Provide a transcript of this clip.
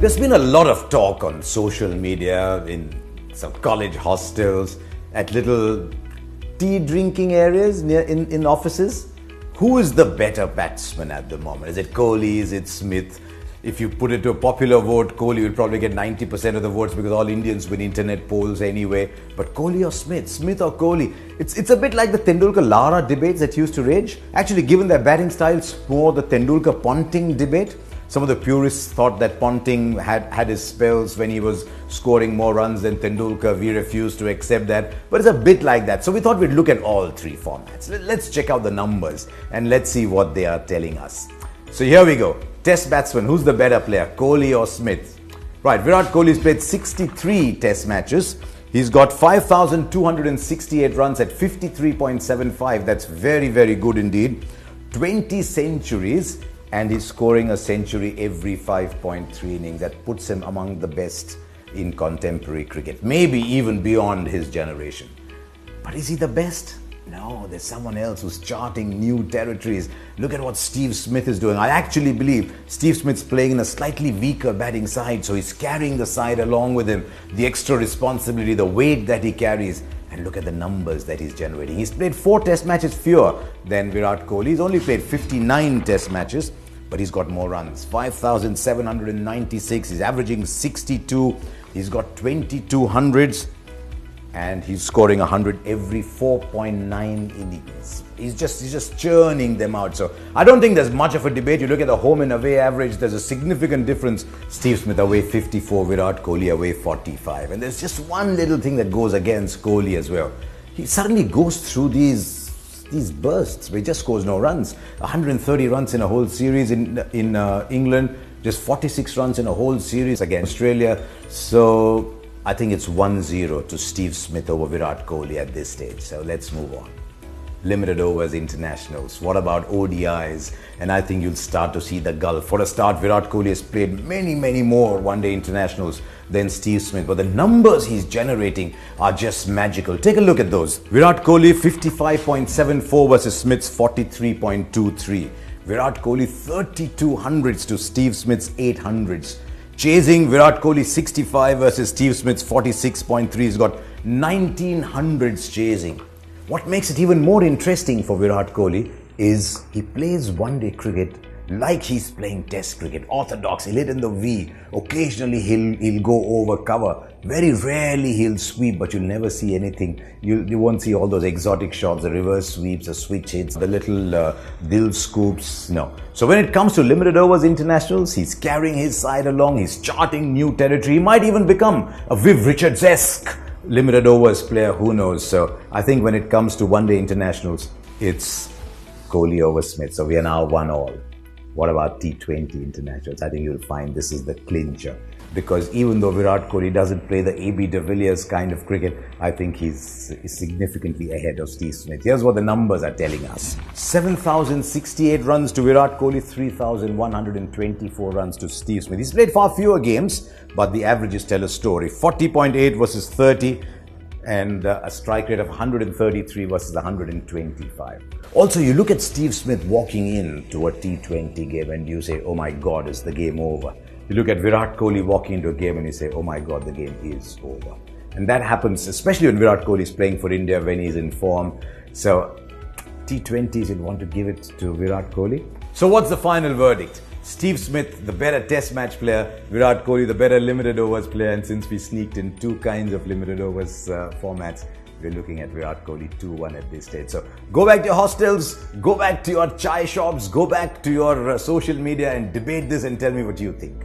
There's been a lot of talk on social media, in some college hostels, at little tea drinking areas in offices. Who is the better batsman at the moment? Is it Kohli? Is it Smith? If you put it to a popular vote, Kohli will probably get 90% of the votes because all Indians win internet polls anyway. But Kohli or Smith? Smith or Kohli? It's a bit like the Tendulkar-Lara debates that used to rage. Actually, given their batting styles, more the Tendulkar-Ponting debate. Some of the purists thought that Ponting had his spells when he was scoring more runs than Tendulkar. We refused to accept that. But it's a bit like that. So we thought we'd look at all three formats. Let's check out the numbers and let's see what they are telling us. So here we go. Test batsman, who's the better player, Kohli or Smith? Right, Virat Kohli's played 63 test matches. He's got 5,268 runs at 53.75. That's very, very good indeed. 20 centuries, and he's scoring a century every 5.3 innings. That puts him among the best in contemporary cricket, maybe even beyond his generation. But is he the best? No, there's someone else who's charting new territories. Look at what Steve Smith is doing. I actually believe Steve Smith's playing in a slightly weaker batting side, so he's carrying the side along with him. The extra responsibility, the weight that he carries. And look at the numbers that he's generating. He's played 4 test matches fewer than Virat Kohli. He's only played 59 test matches, but he's got more runs. 5,796. He's averaging 62. He's got 22 hundreds. And he's scoring 100 every 4.9 innings. He's just churning them out. So I don't think there's much of a debate. You look at the home and away average, there's a significant difference. Steve Smith away 54, Virat Kohli away 45. And there's just one little thing that goes against Kohli as well. He suddenly goes through these bursts where he just scores no runs. 130 runs in a whole series in England, just 46 runs in a whole series against Australia. So I think it's 1-0 to Steve Smith over Virat Kohli at this stage. So let's move on. Limited overs internationals. What about ODIs? And I think you'll start to see the gulf. For a start, Virat Kohli has played many, many more one-day internationals than Steve Smith. But the numbers he's generating are just magical. Take a look at those. Virat Kohli 55.74 versus Smith's 43.23. Virat Kohli 32 hundreds to Steve Smith's 8 hundreds. Chasing Virat Kohli 65 versus Steve Smith's 46.3. He's got 19 hundreds chasing. What makes it even more interesting for Virat Kohli is he plays one-day cricket like he's playing test cricket. Orthodox, he'll hit in the V. Occasionally he'll go over cover. Very rarely he'll sweep, but you'll never see anything. You won't see all those exotic shots, the reverse sweeps, the switch hits, the little dill scoops. No. So when it comes to limited overs internationals, he's carrying his side along. He's charting new territory. He might even become a Viv Richards-esque limited overs player. Who knows? So I think when it comes to one-day internationals, it's Kohli over Smith. So we are now 1-1. What about T20 internationals? I think you'll find this is the clincher. Because even though Virat Kohli doesn't play the A.B. de Villiers kind of cricket, I think he's significantly ahead of Steve Smith. Here's what the numbers are telling us. 7,068 runs to Virat Kohli, 3,124 runs to Steve Smith. He's played far fewer games, but the averages tell a story. 40.8 versus 30. And a strike rate of 133 versus 125. Also, you look at Steve Smith walking into a T20 game and you say, oh my God, is the game over? You look at Virat Kohli walking into a game and you say, oh my God, the game is over. And that happens, especially when Virat Kohli is playing for India, when he's in form. So, T20s, you'd want to give it to Virat Kohli. So what's the final verdict? Steve Smith, the better test match player. Virat Kohli, the better limited overs player. And since we sneaked in 2 kinds of limited overs formats, we're looking at Virat Kohli 2-1 at this stage. So go back to your hostels, go back to your chai shops, go back to your social media and debate this and tell me what you think.